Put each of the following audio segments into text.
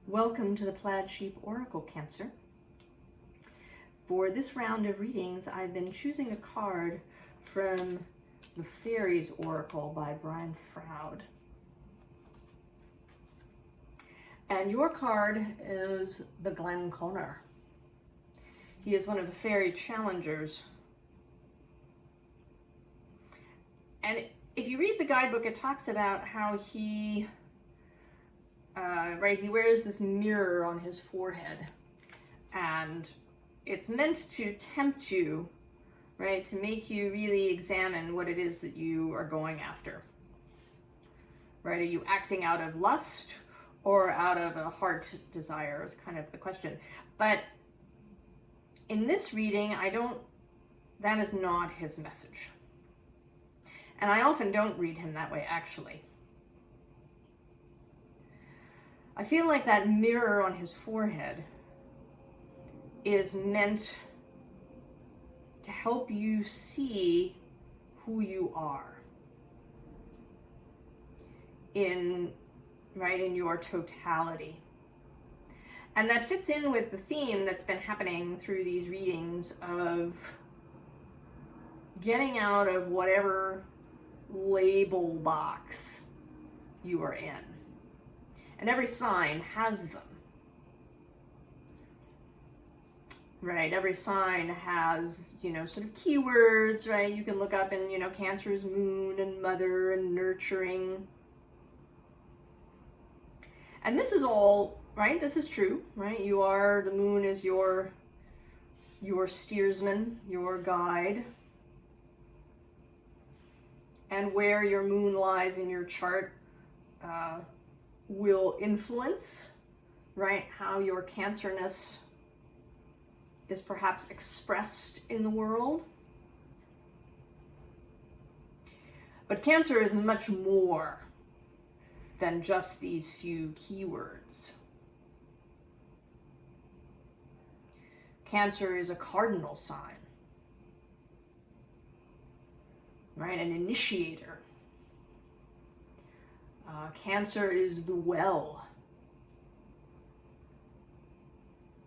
Welcome to the Plaid Oracle, Cancer. For this round of readings, I've been choosing a card from the Faeries Oracle by Brian Froud. And your card is the Glen Conner. He is one of the fairy challengers. And if you read the guidebook, it talks about how he wears this mirror on his forehead, and it's meant to tempt you, right, to make you really examine what it is that you are going after, right? Are you acting out of lust or out of a heart desire is kind of the question. But in this reading, that is not his message. And I often don't read him that way, actually. I feel like that mirror on his forehead is meant to help you see who you are in your totality. And that fits in with the theme that's been happening through these readings of getting out of whatever label box you are in. And every sign has them, right? Every sign has, sort of keywords, right? You can look up in, Cancer's moon and mother and nurturing. And this is all, right? This is true, right? The moon is your steersman, your guide. And where your moon lies in your chart, will influence, right, how your cancerness is perhaps expressed in the world. But Cancer is much more than just these few keywords. Cancer is a cardinal sign, right, an initiator. Cancer is the well,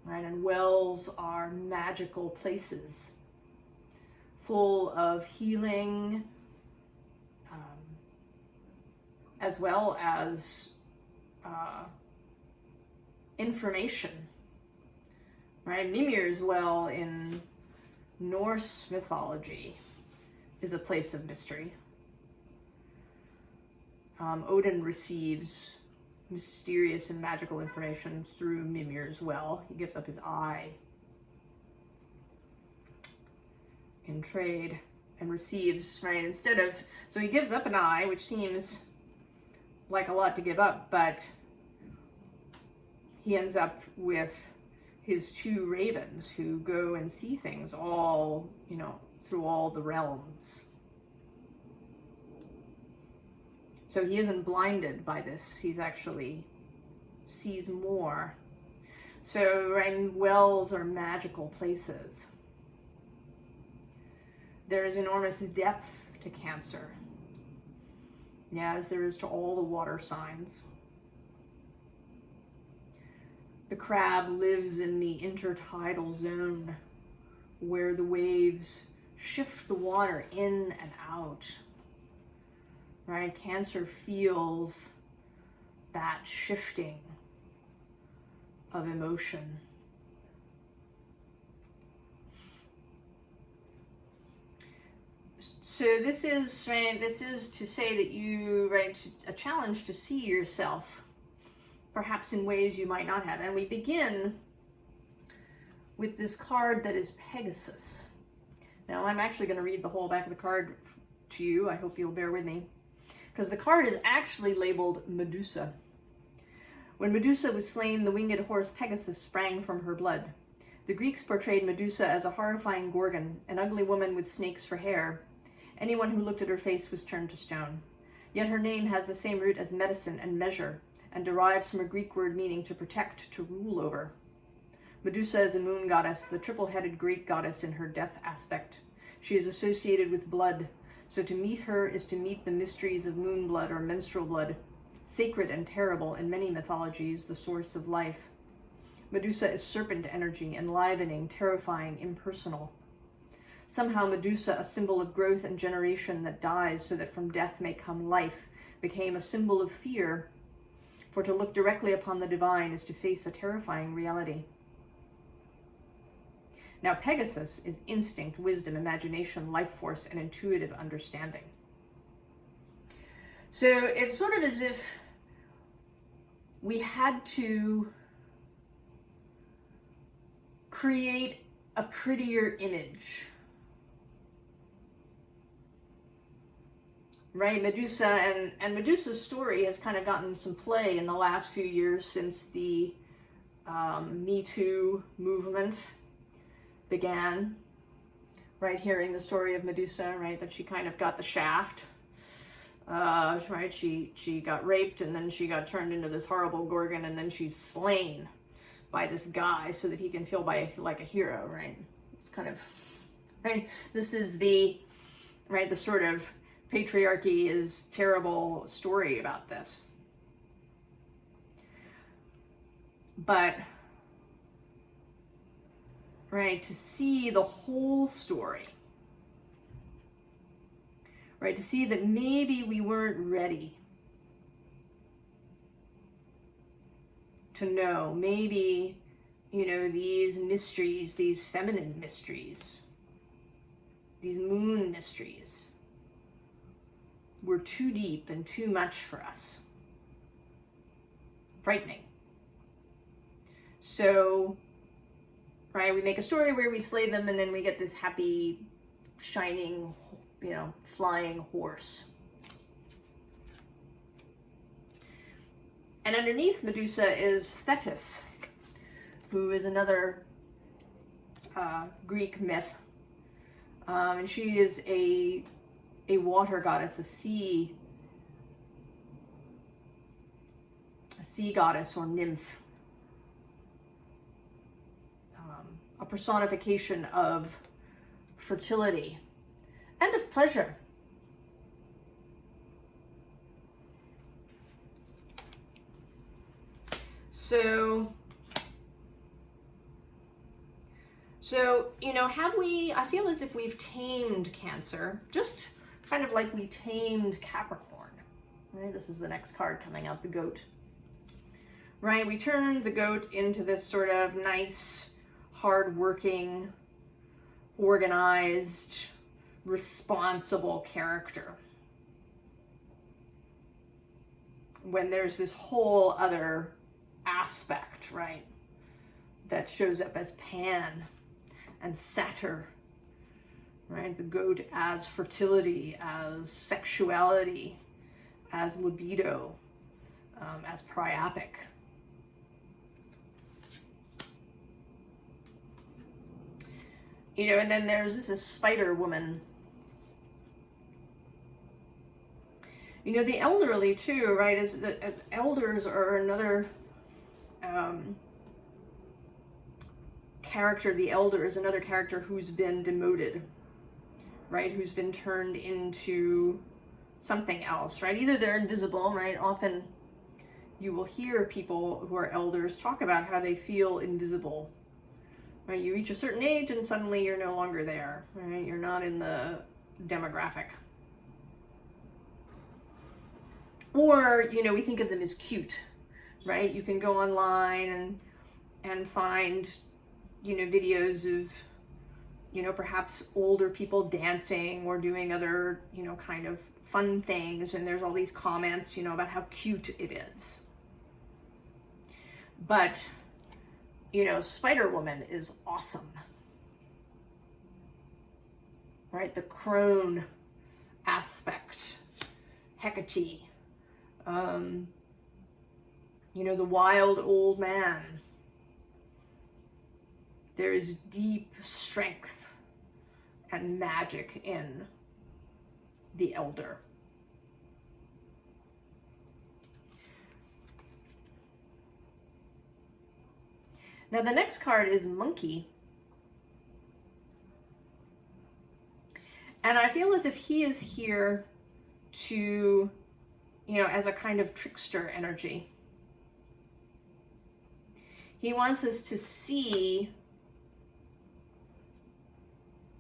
right? And wells are magical places full of healing, as well as information, right? Mimir's well in Norse mythology is a place of mystery. Odin receives mysterious and magical information through Mimir's well. He gives up his eye in trade and receives, right, so he gives up an eye, which seems like a lot to give up, but he ends up with his two ravens who go and see things all, through all the realms. So he isn't blinded by this. He's actually sees more. So, right, wells are magical places. There is enormous depth to Cancer, as there is to all the water signs. The crab lives in the intertidal zone where the waves shift the water in and out. Right? Cancer feels that shifting of emotion. So this is to say that you, a challenge to see yourself perhaps in ways you might not have. And we begin with this card that is Pegasus. Now I'm actually going to read the whole back of the card to you. I hope you'll bear with me, because the card is actually labeled Medusa. When Medusa was slain, the winged horse Pegasus sprang from her blood. The Greeks portrayed Medusa as a horrifying gorgon, an ugly woman with snakes for hair. Anyone who looked at her face was turned to stone. Yet her name has the same root as medicine and measure, and derives from a Greek word meaning to protect, to rule over. Medusa is a moon goddess, the triple-headed Greek goddess in her death aspect. She is associated with blood, so to meet her is to meet the mysteries of moon blood or menstrual blood, sacred and terrible in many mythologies, the source of life. Medusa is serpent energy, enlivening, terrifying, impersonal. Somehow Medusa, a symbol of growth and generation that dies so that from death may come life, became a symbol of fear, for to look directly upon the divine is to face a terrifying reality. Now Pegasus is instinct, wisdom, imagination, life force, and intuitive understanding. So it's sort of as if we had to create a prettier image. Right, Medusa, and Medusa's story has kind of gotten some play in the last few years since the Me Too movement began. Right, hearing the story of Medusa, right, that she kind of got the shaft. Right, she got raped, and then she got turned into this horrible gorgon, and then she's slain by this guy so that he can feel like a hero, right? It's kind of, right, this is the, right, the sort of patriarchy is terrible story about this. But, right, to see the whole story, right, to see that maybe we weren't ready to know, maybe, you know, these mysteries, these feminine mysteries, these moon mysteries, were too deep and too much for us. Frightening. So, right, we make a story where we slay them and then we get this happy, shining, you know, flying horse. And underneath Medusa is Thetis, who is another Greek myth. And she is a water goddess, a sea goddess or nymph, a personification of fertility and of pleasure. So, you know, I feel as if we've tamed Cancer, just kind of like we tamed Capricorn. Right? This is the next card coming out, the goat. Right? We turned the goat into this sort of nice, hardworking, organized, responsible character. When there's this whole other aspect, right, that shows up as Pan and Satyr, right? The goat as fertility, as sexuality, as libido, as priapic. You know, and then there's this spider woman. You know, the elderly too, right? Elders are another character. The elder is another character who's been demoted, right? Who's been turned into something else, right? Either they're invisible, right? Often you will hear people who are elders talk about how they feel invisible, right? You reach a certain age and suddenly you're no longer there, right? You're not in the demographic. Or, you know, we think of them as cute, right? You can go online and find, you know, videos of, you know, perhaps older people dancing or doing other, you know, kind of fun things. And there's all these comments, you know, about how cute it is. But, you know, Spider-Woman is awesome. Right? The crone aspect, Hecate. You know, the wild old man. There is deep strength and magic in the elder. Now the next card is Monkey. And I feel as if he is here to, you know, as a kind of trickster energy. He wants us to see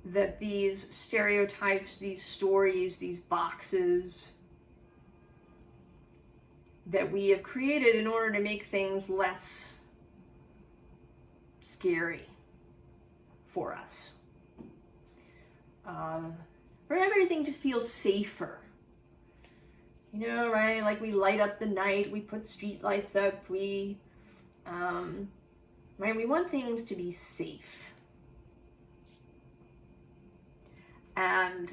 that these stereotypes, these stories, these boxes that we have created in order to make things less scary for us. For everything to feel safer. You know, right? Like we light up the night, we put street lights up, right? We want things to be safe. And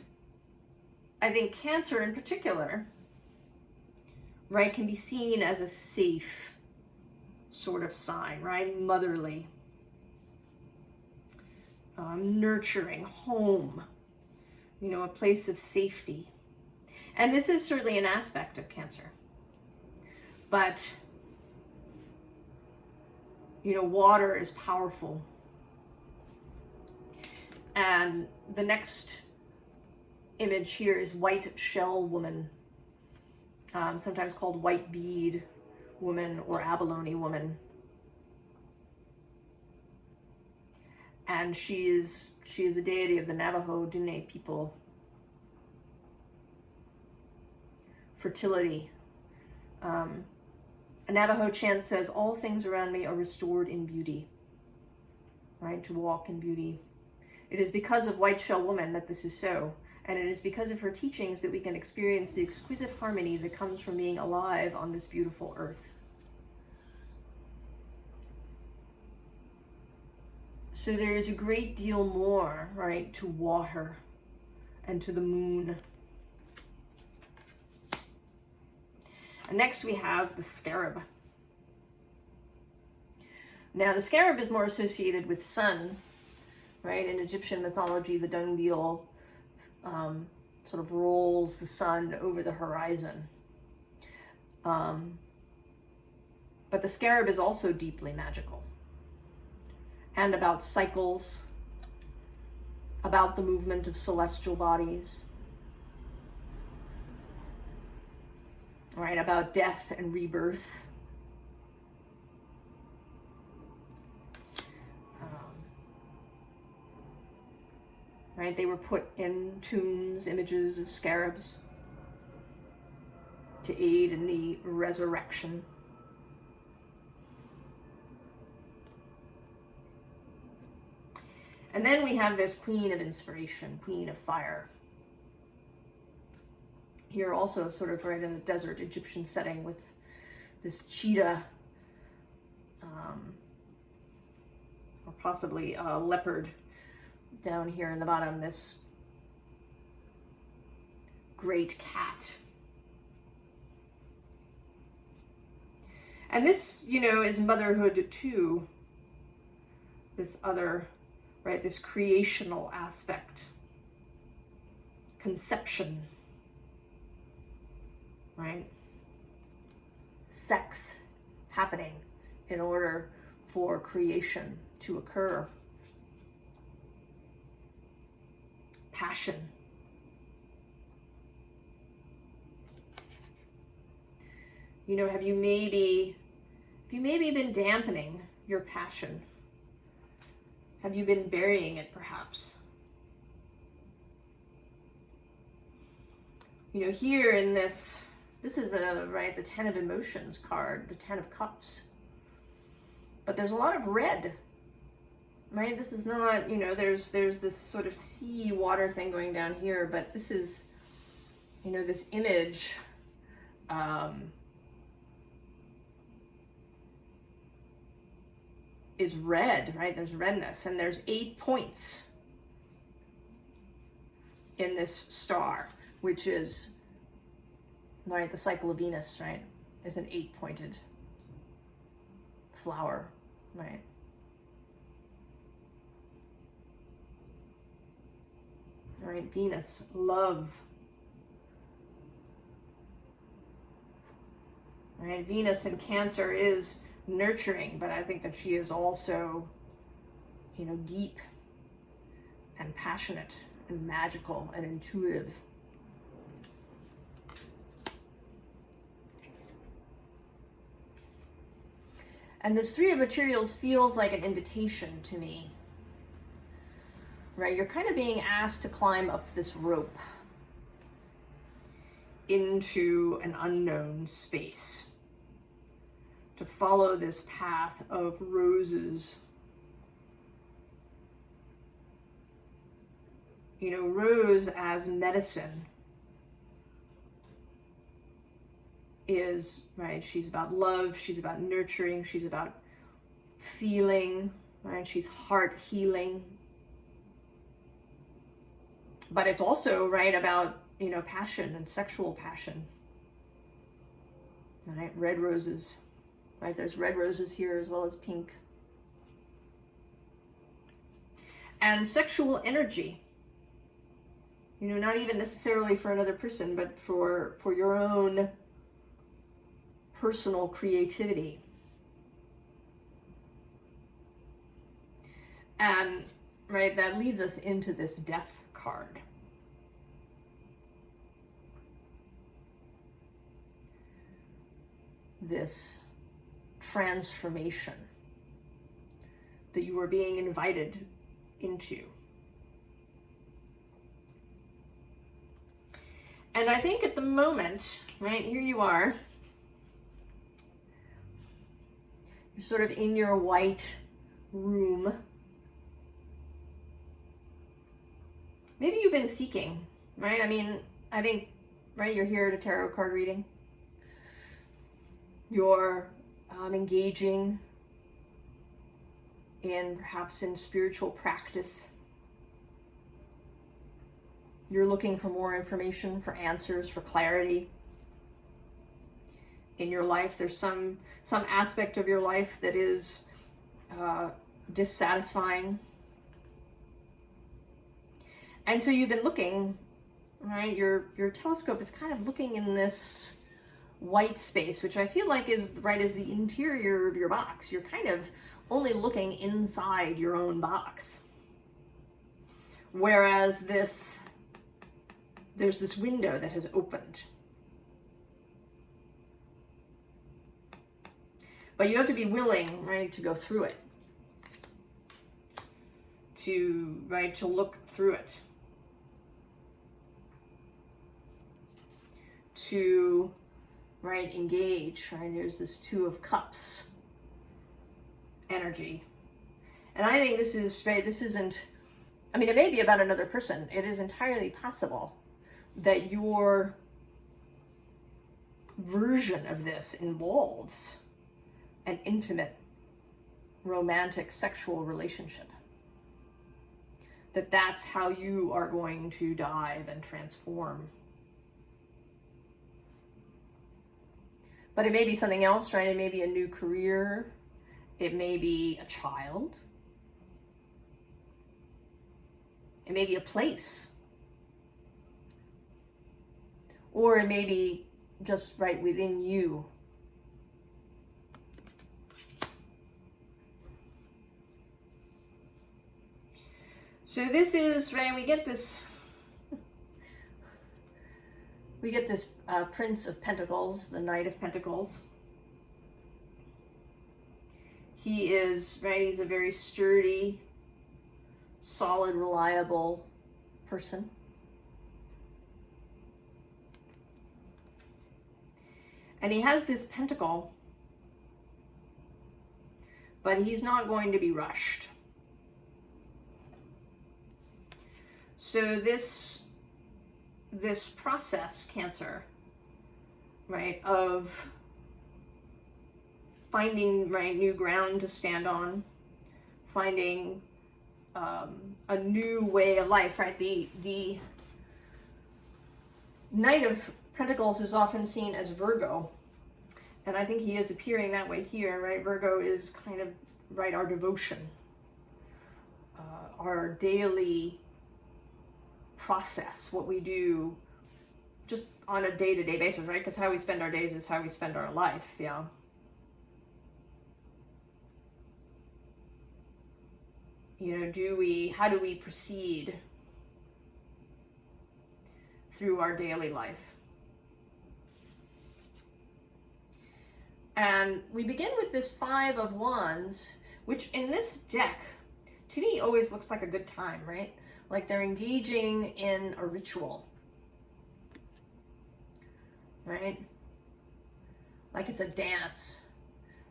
I think Cancer in particular, right, can be seen as a safe sort of sign, right? Motherly, nurturing, home, you know, a place of safety. And this is certainly an aspect of Cancer. But, you know, water is powerful. And the next image here is white shell woman, sometimes called white bead woman or abalone woman. And she is a deity of the Navajo Dune people. Fertility. A Navajo chant says, all things around me are restored in beauty. Right? To walk in beauty. It is because of White Shell Woman that this is so. And it is because of her teachings that we can experience the exquisite harmony that comes from being alive on this beautiful earth. So there is a great deal more, right, to water and to the moon. And next we have the scarab. Now the scarab is more associated with sun, right? In Egyptian mythology, the dung beetle sort of rolls the sun over the horizon. But the scarab is also deeply magical and about cycles, about the movement of celestial bodies, right? About death and rebirth. Right, they were put in tombs, images of scarabs, to aid in the resurrection. And then we have this queen of inspiration, queen of fire. Here also sort of right in a desert Egyptian setting with this cheetah, or possibly a leopard down here in the bottom, this great cat. And this, you know, is motherhood too. This other, right, this creational aspect. Conception. Right? Sex happening in order for creation to occur. Passion. You know, have you maybe been dampening your passion? Have you been burying it perhaps? You know, here in this is right, the 10 of Emotions card, the 10 of Cups. But there's a lot of red. Right, this is not, you know, there's this sort of sea water thing going down here, but this is, you know, this image is red, right? There's redness, and there's 8 points in this star, which is, right, the cycle of Venus, right, is an 8-pointed flower, right? All right, Venus, love. All right, Venus in Cancer is nurturing, but I think that she is also, you know, deep and passionate and magical and intuitive. And this Three of Materials feels like an invitation to me, right? You're kind of being asked to climb up this rope into an unknown space, to follow this path of roses. You know, rose as medicine is, right, she's about love, she's about nurturing, she's about feeling, right? She's heart healing. But it's also, right, about, you know, passion and sexual passion. Right? Red roses. Right? There's red roses here as well as pink. And sexual energy. You know, not even necessarily for another person, but for your own personal creativity. And, right, that leads us into this Death card. This transformation that you are being invited into. And I think at the moment, right, here you are, you're sort of in your white room. Maybe you've been seeking, right? I mean, I think, right, you're here at a tarot card reading. You're engaging perhaps in spiritual practice. You're looking for more information, for answers, for clarity in your life. There's some aspect of your life that is dissatisfying. And so you've been looking, right? Your telescope is kind of looking in this white space, which I feel like is, right, is the interior of your box. You're kind of only looking inside your own box. Whereas there's this window that has opened. But you have to be willing, right, to go through it. To look through it. To, right, engage, right? There's this Two of Cups energy. And I think this is, right, this isn't, I mean, it may be about another person. It is entirely possible that your version of this involves an intimate, romantic, sexual relationship. That's how you are going to dive and transform. But it may be something else, right? It may be a new career. It may be a child. It may be a place. Or it may be just right within you. So this is, right, we get this Prince of Pentacles, the Knight of Pentacles. He is, right, he's a very sturdy, solid, reliable person. And he has this pentacle, but he's not going to be rushed. So this process, Cancer, right, of finding, right, new ground to stand on, finding a new way of life, right? The Knight of Pentacles is often seen as Virgo, and I think he is appearing that way here, right? Virgo is kind of, right, our devotion, our daily process, what we do just on a day-to-day basis, right? Because how we spend our days is how we spend our life, yeah. You know, how do we proceed through our daily life? And we begin with this Five of Wands, which in this deck, to me, always looks like a good time, right? Like they're engaging in a ritual, right? Like it's a dance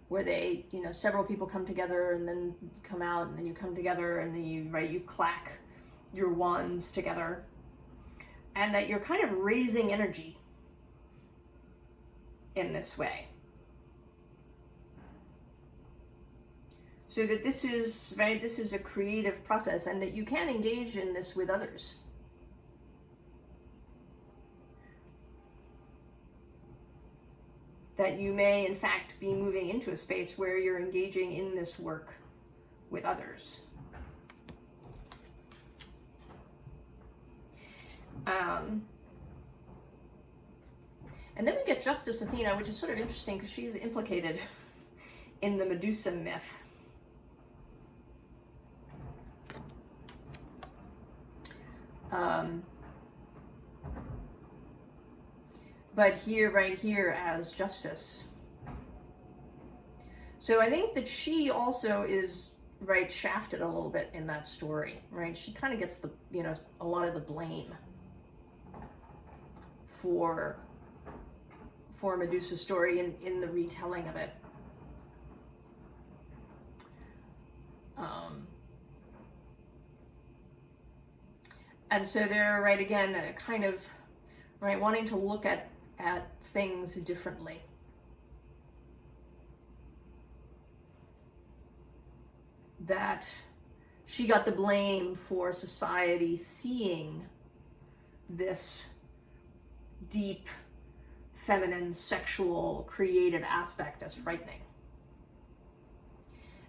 where they, you know, several people come together and then come out and then you come together and then you, right, you clack your wands together, and that you're kind of raising energy in this way. So that this is, right, this is a creative process, and that you can engage in this with others. That you may, in fact, be moving into a space where you're engaging in this work with others. And then we get Justice Athena, which is sort of interesting because she's implicated in the Medusa myth. But here, right here, as Justice. So I think that she also is, right, shafted a little bit in that story, right? She kind of gets the, you know, a lot of the blame for Medusa's story in the retelling of it. And so they're, right, again, kind of, right, wanting to look at things differently. That she got the blame for society seeing this deep, feminine, sexual, creative aspect as frightening.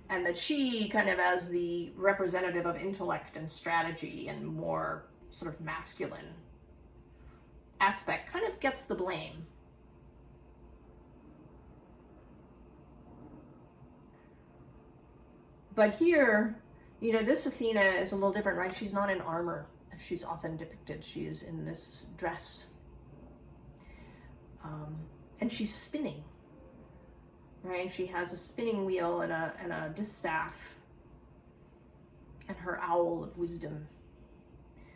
And that she, kind of as the representative of intellect and strategy and more sort of masculine aspect, kind of gets the blame. But here, you know, this Athena is a little different, right? She's not in armor, as she's often depicted. She is in this dress. And she's spinning, right? She has a spinning wheel and a distaff and her owl of wisdom.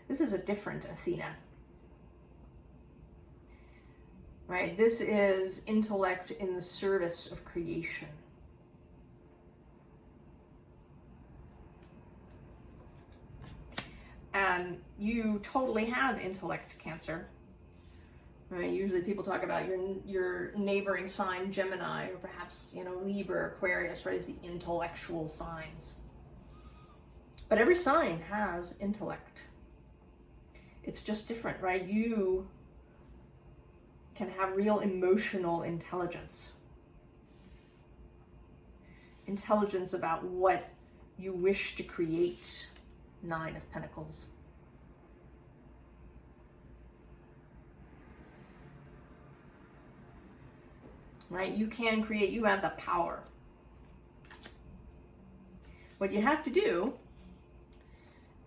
This is a different Athena, right? This is intellect in the service of creation. And you totally have intellect, Cancer. Right? Usually people talk about your neighboring sign, Gemini, or perhaps, you know, Libra, Aquarius, right, as the intellectual signs. But every sign has intellect. It's just different, right? You can have real emotional intelligence. Intelligence about what you wish to create. Nine of Pentacles. Right? You can create, you have the power. What you have to do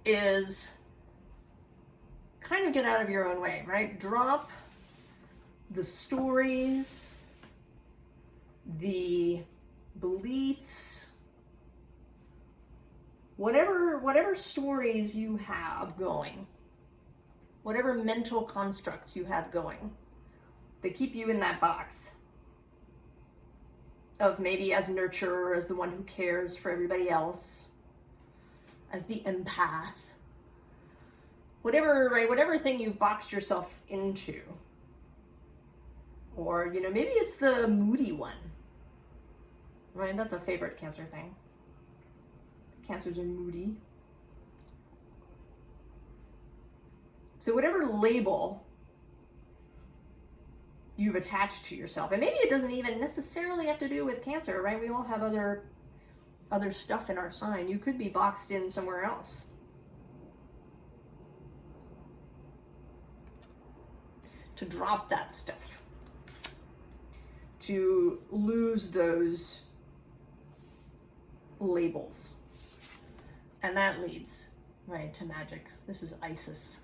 is kind of get out of your own way, right? Drop the stories, the beliefs, whatever stories you have going, whatever mental constructs you have going that keep you in that box of maybe as nurturer, as the one who cares for everybody else, as the empath, whatever, right? Whatever thing you've boxed yourself into. Or, you know, maybe it's the moody one, right? That's a favorite Cancer thing. Cancers are moody. So whatever label you've attached to yourself, and maybe it doesn't even necessarily have to do with Cancer, right? We all have other stuff in our sign. You could be boxed in somewhere else. To drop that stuff. To lose those labels. And that leads, right, to magic. This is Isis.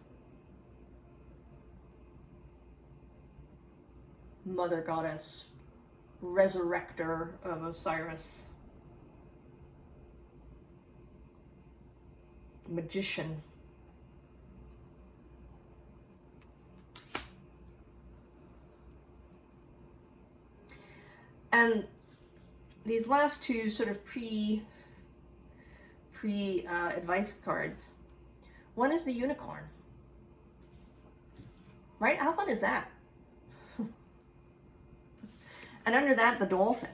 Mother goddess, resurrector of Osiris. Magician. And these last two sort of pre advice cards. One is the unicorn. Right? How fun is that? And under that, the dolphin.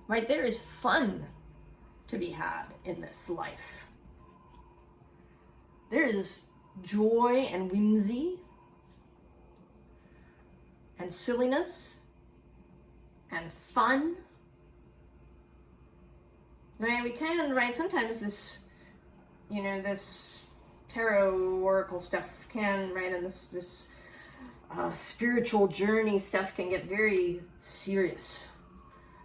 Right? There is fun to be had in this life. There is joy and whimsy and silliness and fun. Right? We can, right? Sometimes this, you know, this tarot oracle stuff can, right, and this spiritual journey stuff can get very serious.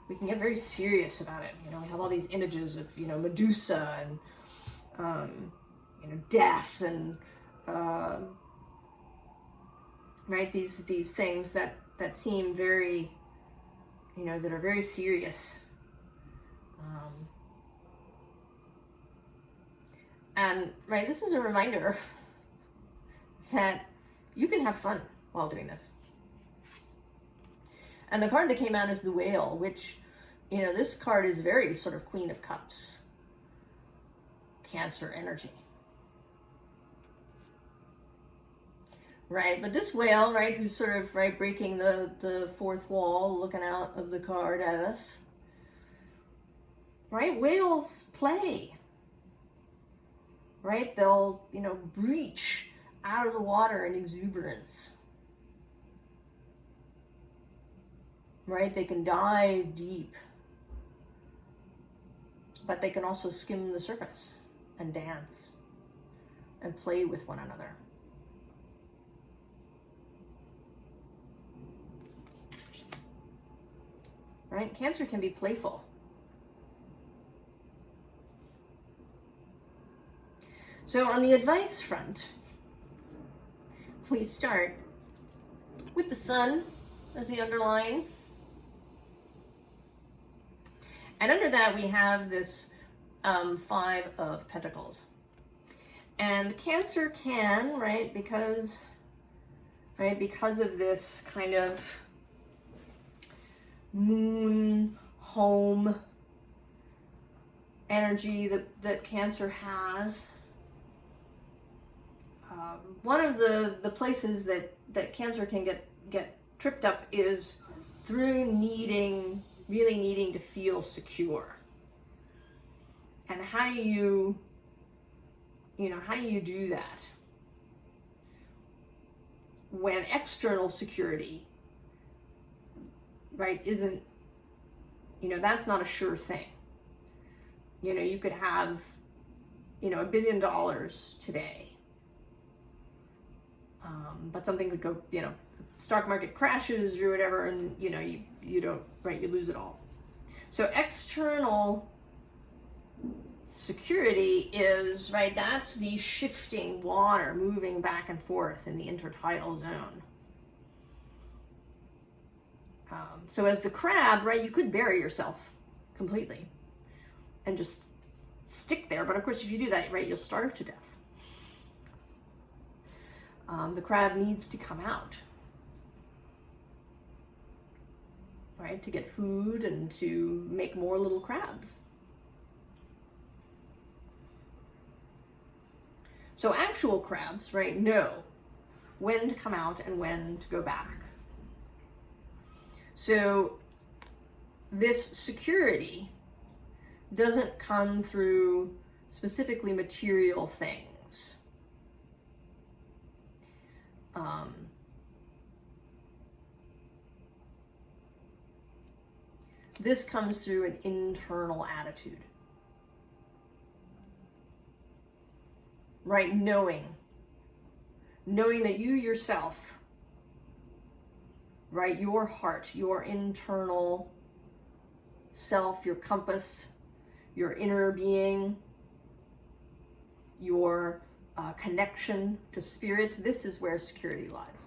We can get very serious about it. You know, we have all these images of, you know, Medusa and, you know, death and, right, these things that seem very, you know, that are very serious. And, right, this is a reminder that you can have fun while doing this. And the card that came out is the Whale, which, you know, this card is very sort of Queen of Cups, Cancer energy. Right, but this whale, right, who's sort of, right, breaking the fourth wall, looking out of the card at us. Right, whales play. Right, they'll, you know, breach out of the water in exuberance. Right, they can dive deep, but they can also skim the surface and dance and play with one another. Right, Cancer can be playful. So on the advice front, we start with the Sun as the underline. And under that we have this Five of Pentacles. And Cancer can, right, because of this kind of moon, home energy that Cancer has. One of the places that Cancer can get tripped up is through really needing to feel secure. And how do you do that when external security, right, isn't, you know, that's not a sure thing. You know, you could have, you know, $1 billion today, but something could go, you know, the stock market crashes or whatever, and, you know, you don't, right, you lose it all. So external security is, right, that's the shifting water moving back and forth in the intertidal zone. So as the crab, right, you could bury yourself completely and just stick there. But of course, if you do that, right, you'll starve to death. The crab needs to come out, right, to get food and to make more little crabs. So actual crabs, right, know when to come out and when to go back. So this security doesn't come through specifically material things. This comes through an internal attitude. Right, knowing that you yourself, right, your heart, your internal self, your compass, your inner being, your connection to spirit, this is where security lies.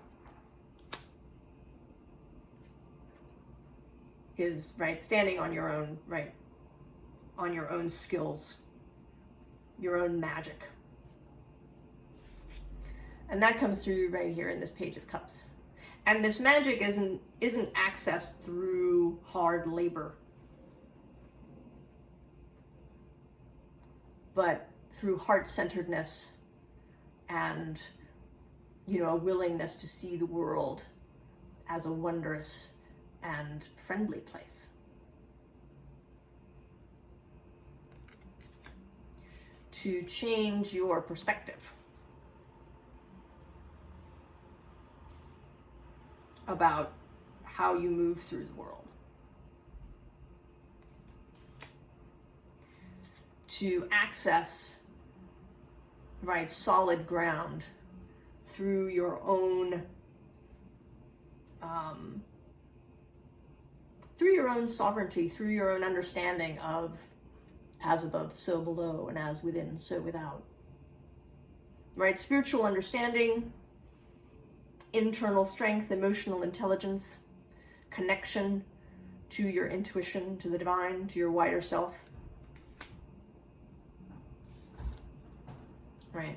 is, right, standing on your own, right, on your own skills, your own magic. And that comes through right here in this Page of Cups. And this magic isn't accessed through hard labor, but through heart-centeredness and, you know, a willingness to see the world as a wondrous and friendly place. To change your perspective about how you move through the world. To access, right, solid ground through your own sovereignty, through your own understanding of as above, so below, and as within, so without. Right? Spiritual understanding, internal strength, emotional intelligence, connection to your intuition, to the divine, to your wider self. Right?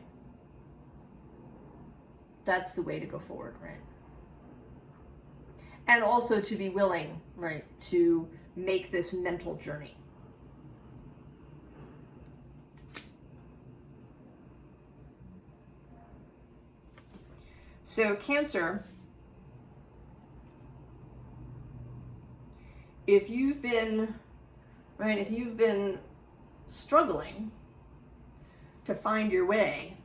That's the way to go forward, right? And also to be willing, right, to make this mental journey. So Cancer, if you've been, right, if you've been struggling to find your way,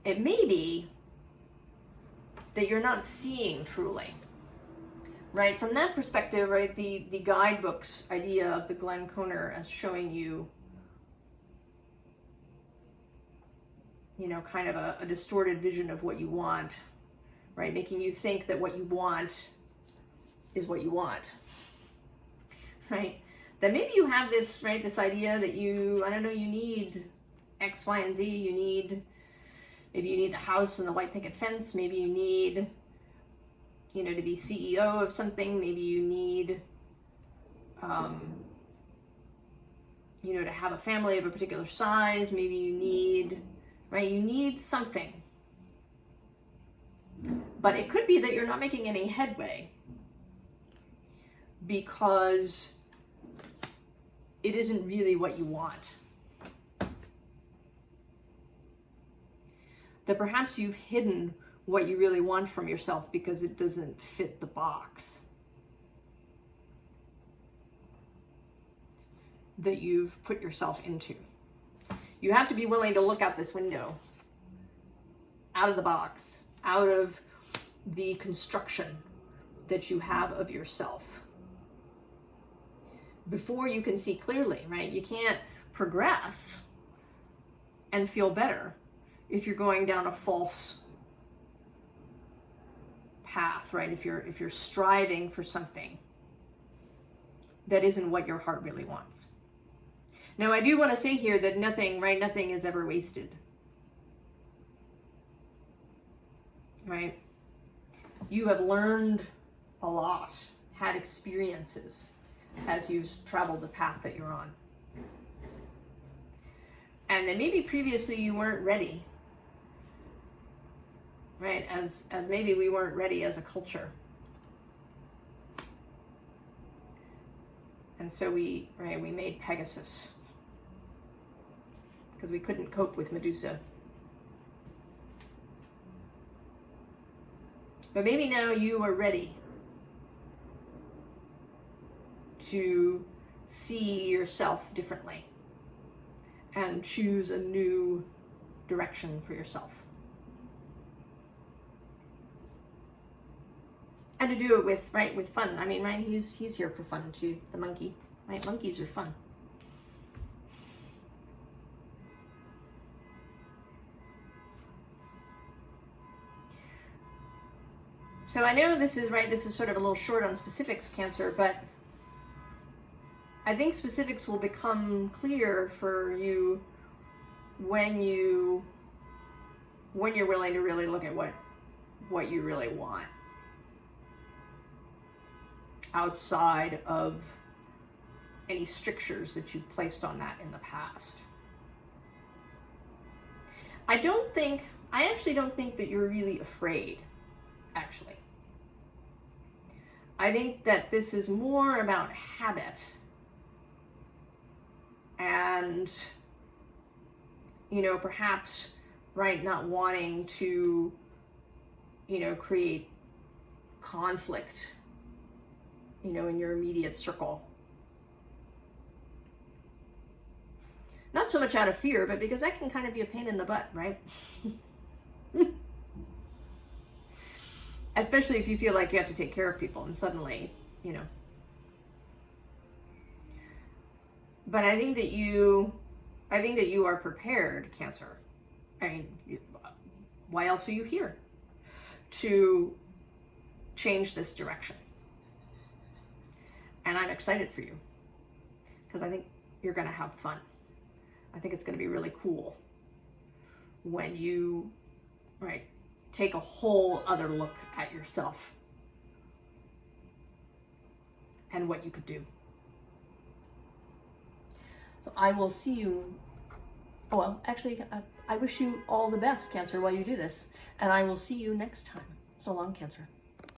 it may be that you're not seeing truly, right? From that perspective, right, the guidebook's idea of the Glenn Conner as showing you, you know, kind of a distorted vision of what you want, right? Making you think that what you want is what you want, right? That maybe you have this, right, this idea that you, I don't know, you need X, Y, and Z, you need, maybe you need the house and the white picket fence, maybe you need, you know, to be CEO of something, maybe you need, you know, to have a family of a particular size, maybe you need, right, you need something. But it could be that you're not making any headway because it isn't really what you want. That perhaps you've hidden what you really want from yourself because it doesn't fit the box that you've put yourself into. You have to be willing to look out this window, out of the box, out of the construction that you have of yourself, before you can see clearly, right? You can't progress and feel better if you're going down a false path, right? If you're striving for something that isn't what your heart really wants. Now, I do want to say here that nothing, right? Nothing is ever wasted, right? You have learned a lot, had experiences as you've traveled the path that you're on. And then maybe previously you weren't ready, right? As maybe we weren't ready as a culture. And so we made Pegasus because we couldn't cope with Medusa. But maybe now you are ready to see yourself differently and choose a new direction for yourself. And to do it with, right, with fun. I mean, right, he's here for fun too, the monkey, right? Monkeys are fun. So I know this is, right, this is sort of a little short on specifics, Cancer, but I think specifics will become clear for you when you're willing to really look at what you really want. outside of any strictures that you've placed on that in the past. I actually don't think that you're really afraid, actually. I think that this is more about habit and, you know, perhaps, right, not wanting to, you know, create conflict, you know, in your immediate circle. Not so much out of fear, but because that can kind of be a pain in the butt, right? Especially if you feel like you have to take care of people and suddenly, you know. But I think that you are prepared, Cancer. I mean, why else are you here? To change this direction. And I'm excited for you because I think you're going to have fun. I think it's going to be really cool when you, right, take a whole other look at yourself and what you could do. So I will see you, well, actually, I wish you all the best, Cancer, while you do this. And I will see you next time. So long, Cancer.